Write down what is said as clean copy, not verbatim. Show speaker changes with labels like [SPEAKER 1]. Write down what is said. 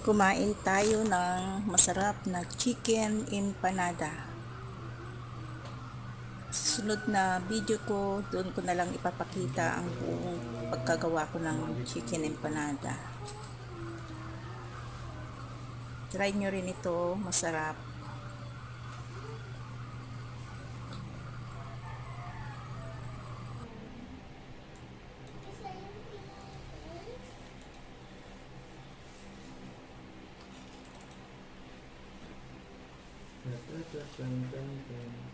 [SPEAKER 1] Kumain tayo ng masarap na chicken empanada. Susunod na video ko, doon ko na lang ipapakita ang buong pagkagawa ko ng chicken empanada. Try nyo rin ito, masarap.
[SPEAKER 2] Dun, dun, dun, dun.